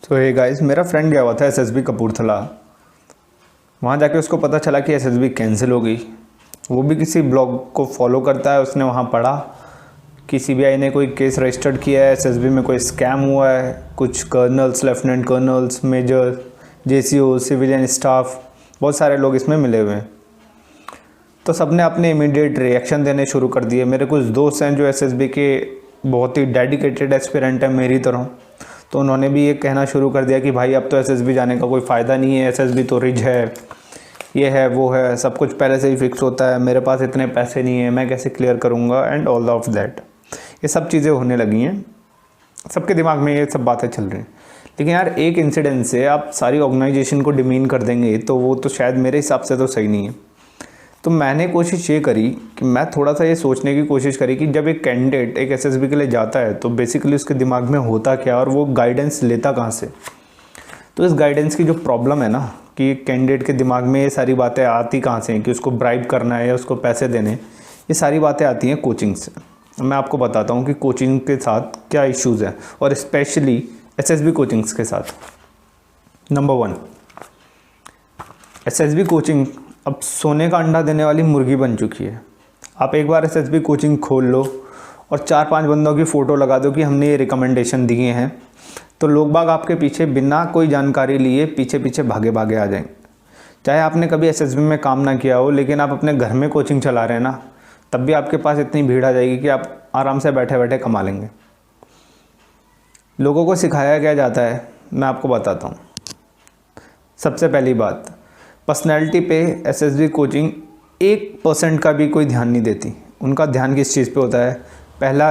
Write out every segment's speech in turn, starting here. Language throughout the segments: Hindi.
तो ये गाइस, मेरा फ्रेंड गया हुआ था एसएसबी कपूरथला। वहाँ जाके उसको पता चला कि एसएसबी कैंसिल हो गई। वो भी किसी ब्लॉग को फॉलो करता है। उसने वहाँ पढ़ा कि सीबीआई ने कोई केस रजिस्टर्ड किया है, एसएसबी में कोई स्कैम हुआ है, कुछ colonels, lieutenant colonels, major, JCO, civilian staff, बहुत सारे लोग इसमें मिले हुए हैं। तो सबने अपने इमीडिएट रिएक्शन देने शुरू कर दिए। मेरे कुछ दोस्त हैं जो एसएसबी के बहुत ही डेडिकेटेड एस्पिरेंट हैं मेरी तरह, तो उन्होंने भी ये कहना शुरू कर दिया कि भाई अब तो एसएसबी जाने का कोई फ़ायदा नहीं है, एसएसबी तो रिज है, ये है वो है, सब कुछ पहले से ही फिक्स होता है, मेरे पास इतने पैसे नहीं है, मैं कैसे क्लियर करूँगा, एंड ऑल ऑफ दैट। ये सब चीज़ें होने लगी हैं, सबके दिमाग में ये सब बातें चल रही हैं। लेकिन यार, एक इंसिडेंट से आप सारी ऑर्गेनाइजेशन को डिमीन कर देंगे तो वो तो शायद मेरे हिसाब से तो सही नहीं है। तो मैंने कोशिश ये करी कि मैं थोड़ा सा ये सोचने की कोशिश करी कि जब एक कैंडिडेट एक एसएसबी के लिए जाता है तो बेसिकली उसके दिमाग में होता क्या और वो गाइडेंस लेता कहाँ से। तो इस गाइडेंस की जो प्रॉब्लम है ना, कि कैंडिडेट के दिमाग में ये सारी बातें आती कहाँ से हैं कि उसको ब्राइब करना है या उसको पैसे देने, ये सारी बातें आती हैं कोचिंग से। मैं आपको बताता हूँ कि कोचिंग के साथ क्या इश्यूज़ हैं, और स्पेशली एसएसबी कोचिंग्स के साथ। नंबर 1, एसएसबी कोचिंग अब सोने का अंडा देने वाली मुर्गी बन चुकी है। आप एक बार एसएसबी कोचिंग खोल लो और 4-5 बंदों की फ़ोटो लगा दो कि हमने ये रिकमेंडेशन दिए हैं, तो लोग बाग आपके पीछे बिना कोई जानकारी लिए पीछे पीछे भागे भागे आ जाएंगे। चाहे आपने कभी एसएसबी में काम ना किया हो, लेकिन आप अपने घर में कोचिंग चला रहे हैं ना, तब भी आपके पास इतनी भीड़ आ जाएगी कि आप आराम से बैठे बैठे कमा लेंगे। लोगों को सिखाया क्या जाता है, मैं आपको बताता हूँ। सबसे पहली बात, पर्सनैलिटी पे एसएसबी कोचिंग 1% का भी कोई ध्यान नहीं देती। उनका ध्यान किस चीज़ पे होता है? पहला,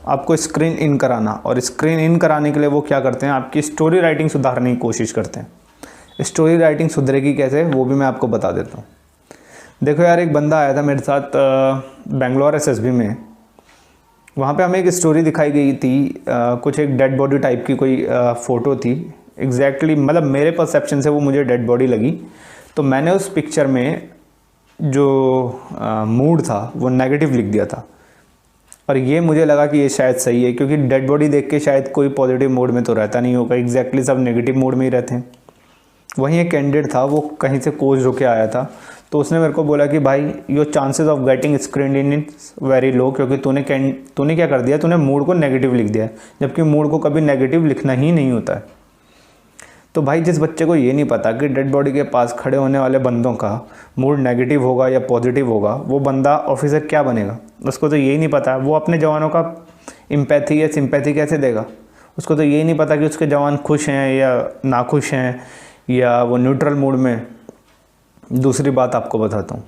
आपको स्क्रीन इन कराना, और स्क्रीन इन कराने के लिए वो क्या करते हैं, आपकी स्टोरी राइटिंग सुधारने की कोशिश करते हैं। स्टोरी राइटिंग सुधरेगी कैसे, वो भी मैं आपको बता देता हूँ। देखो यार, एक बंदा आया था मेरे साथ बेंगलोर एसएसबी में। वहाँ पे हमें एक स्टोरी दिखाई गई थी, कुछ एक डेड बॉडी टाइप की कोई फ़ोटो थी। एग्जैक्टली मतलब मेरे परसेप्शन से वो मुझे डेड बॉडी लगी। तो मैंने उस पिक्चर में जो मूड था वो नेगेटिव लिख दिया था, और ये मुझे लगा कि ये शायद सही है, क्योंकि डेड बॉडी देख के शायद कोई पॉजिटिव मूड में तो रहता नहीं होगा। एग्जैक्टली सब नेगेटिव मूड में ही रहते हैं। वहीं एक कैंडिडेट था, वो कहीं से कोच होके आया था, तो उसने मेरे को बोला कि भाई your chances of getting screen in its very low, क्योंकि तूने क्या कर दिया, तूने मूड को नेगेटिव लिख दिया है, जबकि मूड को कभी नेगेटिव लिखना ही नहीं होता है। तो भाई, जिस बच्चे को ये नहीं पता कि डेड बॉडी के पास खड़े होने वाले बंदों का मूड नेगेटिव होगा या पॉजिटिव होगा, वो बंदा ऑफिसर क्या बनेगा? उसको तो यही नहीं पता। वो अपने जवानों का एम्पैथी या सिंपैथी कैसे देगा? उसको तो यही नहीं पता कि उसके जवान खुश हैं या नाखुश हैं, या वो न्यूट्रल मूड में। दूसरी बात आपको बताता हूँ।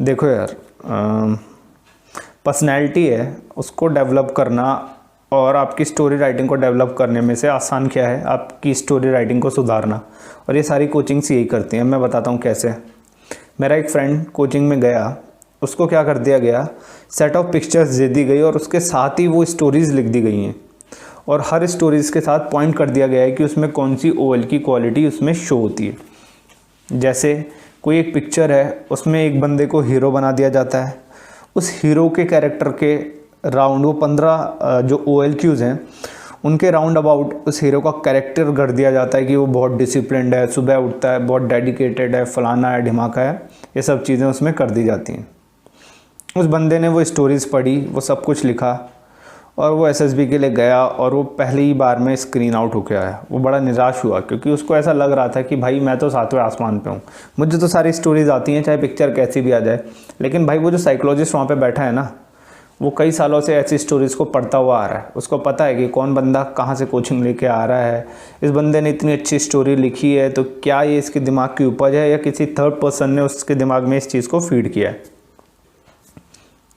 देखो यार, पर्सनैलिटी है, उसको डेवलप करना और आपकी स्टोरी राइटिंग को डेवलप करने में से आसान क्या है? आपकी स्टोरी राइटिंग को सुधारना। और ये सारी कोचिंग्स यही करती हैं। मैं बताता हूँ कैसे। मेरा एक फ्रेंड कोचिंग में गया, उसको क्या कर दिया गया, सेट ऑफ पिक्चर्स दे दी गई और उसके साथ ही वो स्टोरीज़ लिख दी गई हैं, और हर स्टोरीज़ के साथ पॉइंट कर दिया गया है कि उसमें कौन सी ओएल की क्वालिटी उसमें शो होती है। जैसे कोई एक पिक्चर है, उसमें एक बंदे को हीरो बना दिया जाता है। उस हीरो के कैरेक्टर के राउंड वो 15 जो OLQs हैं, उनके राउंड अबाउट उस हीरो का कैरेक्टर कर दिया जाता है कि वो बहुत डिसिप्लिन्ड है, सुबह उठता है, बहुत डेडिकेटेड है, फलाना है, ढिमाका है। ये सब चीज़ें उसमें कर दी जाती हैं। उस बंदे ने वो स्टोरीज़ पढ़ी, वो सब कुछ लिखा, और वो एसएसबी के लिए गया, और वो पहली बार में स्क्रीन आउट होकर आया। वो बड़ा निराश हुआ, क्योंकि उसको ऐसा लग रहा था कि भाई मैं तो 7वें आसमान पे हूँ, मुझे तो सारी स्टोरीज़ आती हैं, चाहे पिक्चर कैसी भी आ जाए। लेकिन भाई, वो जो साइकोलॉजिस्ट वहाँ पे बैठा है ना, वो कई सालों से ऐसी स्टोरीज़ को पढ़ता हुआ आ रहा है। उसको पता है कि कौन बंदा कहाँ से कोचिंग लेके आ रहा है। इस बंदे ने इतनी अच्छी स्टोरी लिखी है, तो क्या ये इसके दिमाग की उपज है या किसी थर्ड पर्सन ने उसके दिमाग में इस चीज़ को फीड किया है?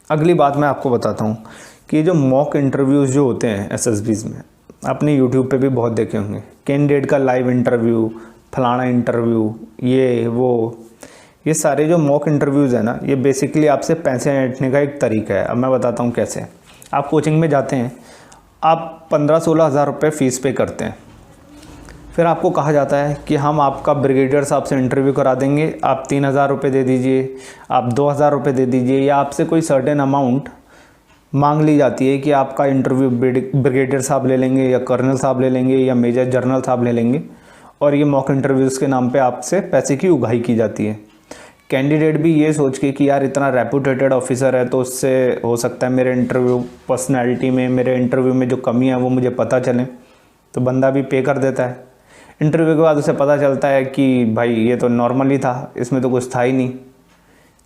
अगली बात मैं आपको बताता हूँ कि जो मॉक इंटरव्यूज़ जो होते हैं एसएसबीज़ में, आपने यूट्यूब पे भी बहुत देखे होंगे। कैंडिडेट का लाइव इंटरव्यू, फलाना इंटरव्यू, ये वो, ये सारे जो मॉक इंटरव्यूज़ हैं ना, ये बेसिकली आपसे पैसे ऐंठने का एक तरीका है। अब मैं बताता हूँ कैसे। आप कोचिंग में जाते हैं, आप 15-16 हज़ार रुपये फ़ीस पे करते हैं। फिर आपको कहा जाता है कि हम आपका ब्रिगेडियर साहब से इंटरव्यू करा देंगे, आप 3,000 रुपये दे दीजिए, आप 2,000 रुपये दे दीजिए, या आपसे कोई सर्टेन अमाउंट मांग ली जाती है कि आपका इंटरव्यू ब्रिगेडियर साहब ले लेंगे या कर्नल साहब ले लेंगे या मेजर जनरल साहब ले लेंगे, और ये मॉक इंटरव्यूज़ के नाम पे आपसे पैसे की उगाही की जाती है। कैंडिडेट भी ये सोच के कि यार इतना रेपुटेटेड ऑफिसर है तो उससे हो सकता है मेरे इंटरव्यू पर्सनैलिटी में, मेरे इंटरव्यू में जो कमी है वो मुझे पता चले, तो बंदा भी पे कर देता है। इंटरव्यू के बाद उसे पता चलता है कि भाई ये तो नॉर्मल ही था, इसमें तो कुछ था ही नहीं।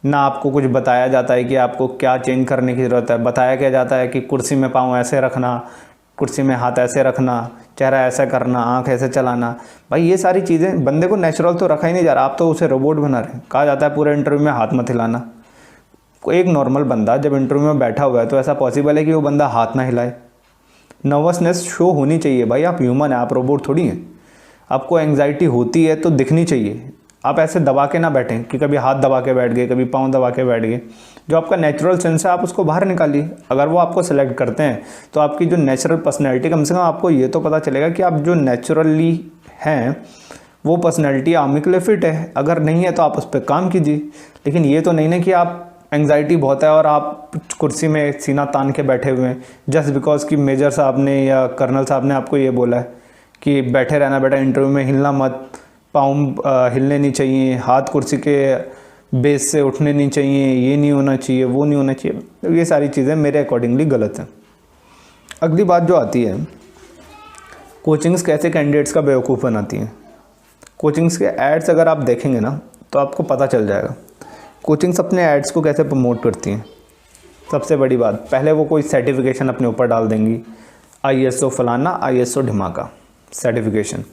ना आपको कुछ बताया जाता है कि आपको क्या चेंज करने की ज़रूरत है। बताया क्या जाता है कि कुर्सी में पाँव ऐसे रखना, कुर्सी में हाथ ऐसे रखना, चेहरा ऐसा करना, आंख ऐसे चलाना। भाई ये सारी चीज़ें, बंदे को नेचुरल तो रखा ही नहीं जा रहा, आप तो उसे रोबोट बना रहे हैं। कहा जाता है पूरे इंटरव्यू में हाथ मत हिलाना। एक नॉर्मल बंदा जब इंटरव्यू में बैठा हुआ है तो ऐसा पॉसिबल है कि वो बंदा हाथ ना हिलाए? नर्वसनेस शो होनी चाहिए भाई, आप ह्यूमन हैं, आप रोबोट थोड़ी हैं। आपको एंग्जाइटी होती है तो दिखनी चाहिए। आप ऐसे दबा के ना बैठें कि कभी हाथ दबा के बैठ गए, कभी पाँव दबा के बैठ गए। जो आपका नेचुरल सेंस है आप उसको बाहर निकालिए। अगर वो आपको सेलेक्ट करते हैं तो आपकी जो नेचुरल पर्सनैलिटी, कम से कम आपको ये तो पता चलेगा कि आप जो नेचुरली हैं वो पर्सनैलिटी आर्मी के लिए फिट है। अगर नहीं है तो आप उस पर काम कीजिए। लेकिन ये तो नहीं ना कि आप एंग्जाइटी बहुत है और आप कुर्सी में सीना तान के बैठे हुए हैं जस्ट बिकॉज कि मेजर साहब ने या कर्नल साहब ने आपको ये बोला है कि बैठे रहना बेटा, इंटरव्यू में हिलना मत, पाँव हिलने नहीं चाहिए, हाथ कुर्सी के बेस से उठने नहीं चाहिए, ये नहीं होना चाहिए, वो नहीं होना चाहिए। तो ये सारी चीज़ें मेरे अकॉर्डिंगली गलत हैं। अगली बात जो आती है, कोचिंग्स कैसे कैंडिडेट्स का बेवकूफ़ बनाती हैं। कोचिंग्स के एड्स अगर आप देखेंगे ना तो आपको पता चल जाएगा कोचिंग्स अपने एड्स को कैसे प्रमोट करती हैं। सबसे बड़ी बात, पहले वो कोई सर्टिफिकेशन अपने ऊपर डाल देंगी, ISO फलाना, ISO ढिमाका सर्टिफिकेशन।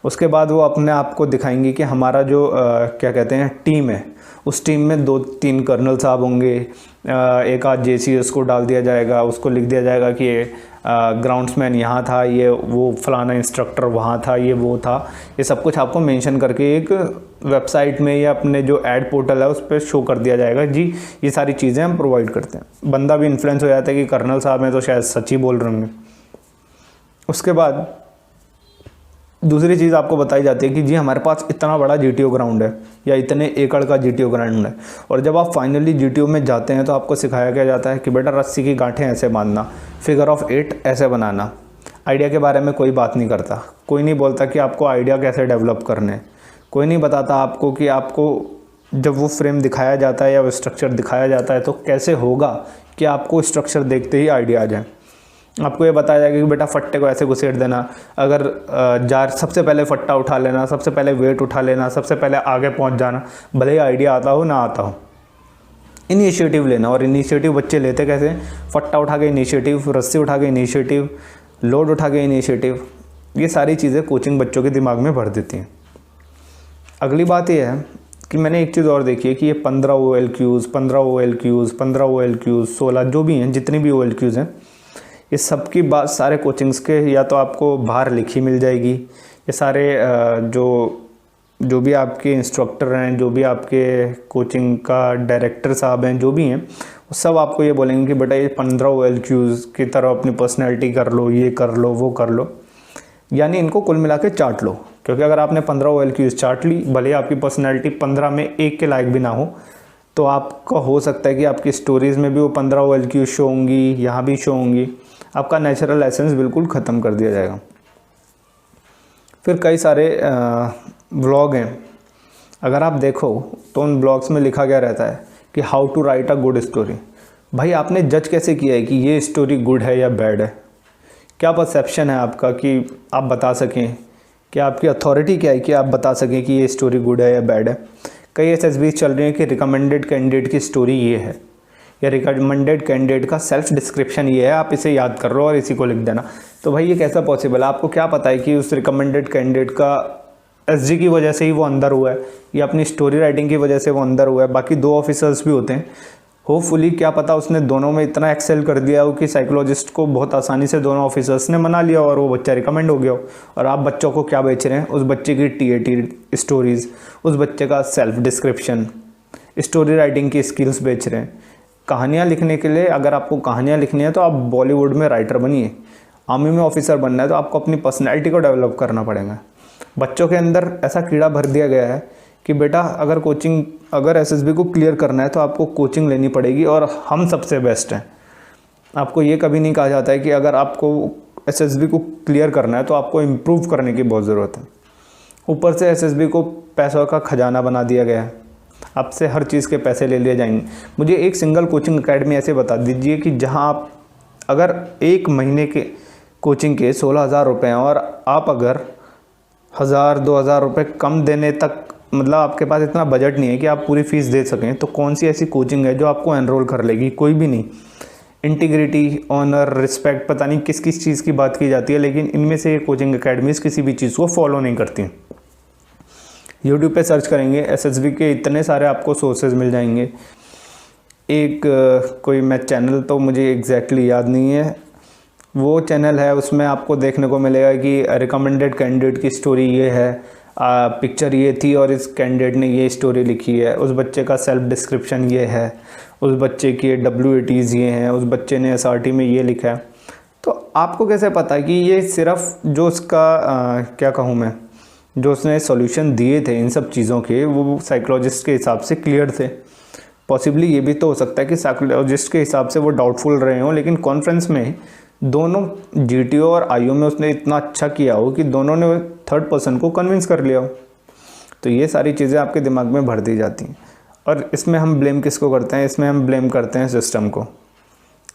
उसके बाद वो अपने आप को दिखाएंगी कि हमारा जो क्या कहते हैं टीम है, उस टीम में 2-3 कर्नल साहब होंगे, एक आध JCS को डाल दिया जाएगा, उसको लिख दिया जाएगा कि ग्राउंड्समैन यहाँ था, ये वो फलाना इंस्ट्रक्टर वहाँ था, ये वो था। ये सब कुछ आपको मेंशन करके एक वेबसाइट में या अपने जो ऐड पोर्टल है उस पर शो कर दिया जाएगा, जी ये सारी चीज़ें हम प्रोवाइड करते हैं। बंदा भी इन्फ्लुएंस हो जाता है कि कर्नल साहब हैं तो शायद सच ही बोल रहे होंगे। उसके बाद दूसरी चीज़ आपको बताई जाती है कि जी हमारे पास इतना बड़ा GTO ग्राउंड है या इतने एकड़ का GTO ग्राउंड है। और जब आप फाइनली GTO में जाते हैं तो आपको सिखाया क्या जाता है कि बेटा रस्सी की गांठें ऐसे बांधना, फिगर ऑफ 8 ऐसे बनाना। आइडिया के बारे में कोई बात नहीं करता, कोई नहीं बोलता कि आपको आइडिया कैसे डेवलप करने, कोई नहीं बताता आपको कि आपको जब वो फ्रेम दिखाया जाता है या वो स्ट्रक्चर दिखाया जाता है तो कैसे होगा कि आपको स्ट्रक्चर देखते ही आइडिया आ जाए। आपको ये बताया जाएगा कि बेटा फट्टे को ऐसे घुसेड़ देना, अगर जार सबसे पहले फट्टा उठा लेना, सबसे पहले वेट उठा लेना, सबसे पहले आगे पहुंच जाना, भले ही आइडिया आता हो ना आता हो। इनिशिएटिव लेना, और इनिशिएटिव बच्चे लेते कैसे? फट्टा उठा के इनिशिएटिव, रस्सी उठा के इनिशिएटिव, लोड उठा के इनिशिएटिव। ये सारी चीज़ें कोचिंग बच्चों के दिमाग में भर देती हैं। अगली बात यह है कि मैंने एक चीज़ और देखी है कि ये 15 OLQs, 15 OLQs, 15 OLQs, 16 जो भी हैं, जितनी भी OLQs हैं, ये सब की बात सारे कोचिंग्स के या तो आपको बाहर लिखी मिल जाएगी। ये सारे जो भी आपके इंस्ट्रक्टर हैं, जो भी आपके कोचिंग का डायरेक्टर साहब हैं, जो भी हैं, वो सब आपको ये बोलेंगे कि बेटा ये 15 OLQs की तरह अपनी पर्सनैलिटी कर लो, ये कर लो, वो कर लो। यानी इनको कुल मिला के चाट लो, क्योंकि अगर आपने 15 OLQs चाट ली, भले आपकी पर्सनैलिटी 15 में एक के लायक भी ना हो, तो आपका हो सकता है कि आपकी स्टोरीज़ में भी वो 15 OLQs शो होंगी, यहाँ भी शो होंगी। आपका नेचुरल एसेंस बिल्कुल ख़त्म कर दिया जाएगा। फिर कई सारे व्लॉग हैं, अगर आप देखो तो उन ब्लॉग्स में लिखा क्या रहता है कि how to write a good story. भाई आपने जज कैसे किया है कि ये स्टोरी गुड है या बैड है? क्या परसेप्शन है आपका कि आप बता सकें, कि आपकी अथॉरिटी क्या है कि आप बता सकें कि ये स्टोरी गुड है या बैड है? कई SSBs चल रही हैं कि रिकमेंडेड कैंडिडेट की स्टोरी ये है, या रिकमेंडेड कैंडिडेट का सेल्फ डिस्क्रिप्शन ये है, आप इसे याद कर लो और इसी को लिख देना। तो भाई ये कैसा पॉसिबल है? आपको क्या पता है कि उस रिकमेंडेड कैंडिडेट का SG की वजह से ही वो अंदर हुआ है या अपनी स्टोरी राइटिंग की वजह से वो अंदर हुआ है? बाकी 2 ऑफिसर्स भी होते हैं, होपफुली क्या पता उसने दोनों में इतना एक्सेल कर दिया हो कि साइकोलॉजिस्ट को बहुत आसानी से दोनों ऑफिसर्स ने मना लिया और वो बच्चा रिकमेंड हो गया हो। और आप बच्चों को क्या बेच रहे हैं? उस बच्चे की TAT स्टोरीज़, उस बच्चे का सेल्फ डिस्क्रिप्शन, स्टोरी राइटिंग की स्किल्स बेच रहे हैं। कहानियाँ लिखने के लिए, अगर आपको कहानियाँ लिखनी है तो आप बॉलीवुड में राइटर बनिए। आर्मी में ऑफिसर बनना है तो आपको अपनी पर्सनैलिटी को डेवलप करना पड़ेगा। बच्चों के अंदर ऐसा कीड़ा भर दिया गया है कि बेटा अगर SSB को क्लियर करना है तो आपको कोचिंग लेनी पड़ेगी और हम सबसे बेस्ट हैं। आपको ये कभी नहीं कहा जाता है कि अगर आपको एसएसबी को क्लियर करना है तो आपको इम्प्रूव करने की बहुत ज़रूरत है। ऊपर से एसएसबी को पैसों का खजाना बना दिया गया है, आपसे हर चीज़ के पैसे ले लिए जाएंगे। मुझे एक सिंगल कोचिंग एकेडमी ऐसे बता दीजिए कि जहां आप अगर एक महीने के कोचिंग के 16,000 रुपये हैं और आप अगर 1,000-2,000 रुपये कम देने तक, मतलब आपके पास इतना बजट नहीं है कि आप पूरी फ़ीस दे सकें, तो कौन सी ऐसी कोचिंग है जो आपको एनरोल कर लेगी? कोई भी नहीं। इंटीग्रिटी, ऑनर, रिस्पेक्ट, पता नहीं किस किस चीज़ की बात की जाती है, लेकिन इनमें से ये कोचिंग एकेडमीज़ किसी भी चीज़ को फॉलो नहीं करती। यूट्यूब पे सर्च करेंगे एसएसबी के इतने सारे आपको सोर्सेज मिल जाएंगे। एक कोई मैं चैनल तो मुझे एग्जैक्टली याद नहीं है, वो चैनल है, उसमें आपको देखने को मिलेगा कि रिकमेंडेड कैंडिडेट की स्टोरी ये है, पिक्चर ये थी और इस कैंडिडेट ने ये स्टोरी लिखी है, उस बच्चे का सेल्फ डिस्क्रिप्शन ये है, उस बच्चे की WATs ये हैं, उस बच्चे ने SRT में ये लिखा है। तो आपको कैसे पता कि ये सिर्फ जो उसका क्या कहूँ मैं, जो उसने सॉल्यूशन दिए थे इन सब चीज़ों के, वो साइकोलॉजिस्ट के हिसाब से क्लियर थे? पॉसिबली ये भी तो हो सकता है कि साइकोलॉजिस्ट के हिसाब से वो डाउटफुल रहे हों, लेकिन कॉन्फ्रेंस में दोनों GTO और IO में उसने इतना अच्छा किया हो कि दोनों ने थर्ड पर्सन को कन्विंस कर लिया हो। तो ये सारी चीज़ें आपके दिमाग में भर दी जाती हैं, और इसमें हम ब्लेम किसको करते हैं? इसमें हम ब्लेम करते हैं सिस्टम को।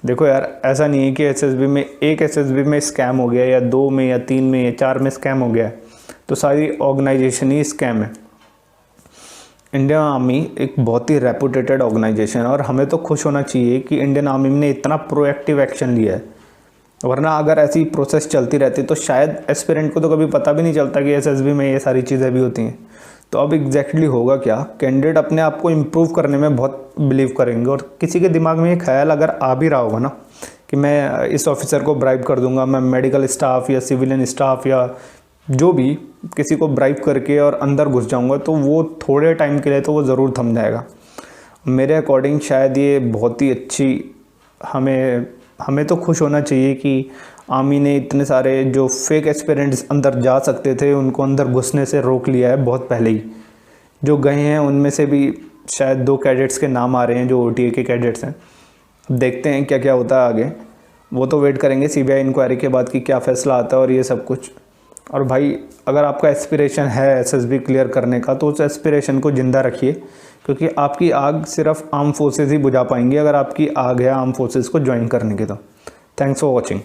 देखो यार, ऐसा नहीं है कि एसएसबी में एक एसएसबी में स्कैम हो गया या 2 में या 3 में या 4 में स्कैम हो गया तो सारी ऑर्गेनाइजेशन ही स्कैम है। इंडियन आर्मी एक बहुत ही रेपुटेटेड ऑर्गेनाइजेशन है, और हमें तो खुश होना चाहिए कि इंडियन आर्मी ने इतना प्रोएक्टिव एक्शन लिया है, वरना अगर ऐसी प्रोसेस चलती रहती तो शायद एस्पिरेंट को तो कभी पता भी नहीं चलता कि एसएसबी में ये सारी चीज़ें भी होती हैं। तो अब एग्जैक्टली होगा क्या? कैंडिडेट अपने आप को इम्प्रूव करने में बहुत बिलीव करेंगे, और किसी के दिमाग में ये ख्याल अगर आ भी रहा होगा ना कि मैं इस ऑफिसर को ब्राइब कर दूंगा, मैं मेडिकल स्टाफ या सिविलियन स्टाफ या जो भी किसी को ब्राइब करके और अंदर घुस जाऊंगा, तो वो थोड़े टाइम के लिए तो वो ज़रूर थम जाएगा। मेरे अकॉर्डिंग शायद ये बहुत ही अच्छी, हमें तो खुश होना चाहिए कि आर्मी ने इतने सारे जो फेक एस्पिरेंट्स अंदर जा सकते थे उनको अंदर घुसने से रोक लिया है बहुत पहले ही। जो गए हैं उनमें से भी शायद 2 कैडेट्स के नाम आ रहे हैं जो OTA के कैडेट्स हैं। अब देखते हैं क्या क्या होता है आगे, वो तो वेट करेंगे CBI इंक्वायरी के बाद कि क्या फ़ैसला आता है और ये सब कुछ। और भाई, अगर आपका एस्पिरेशन है SSB क्लियर करने का, तो उस एस्पिरेशन को ज़िंदा रखिए, क्योंकि आपकी आग सिर्फ आर्म फोर्सेस ही बुझा पाएंगी अगर आपकी आग है आर्म फोर्सेस को ज्वाइन करने की। तो थैंक्स फॉर वॉचिंग।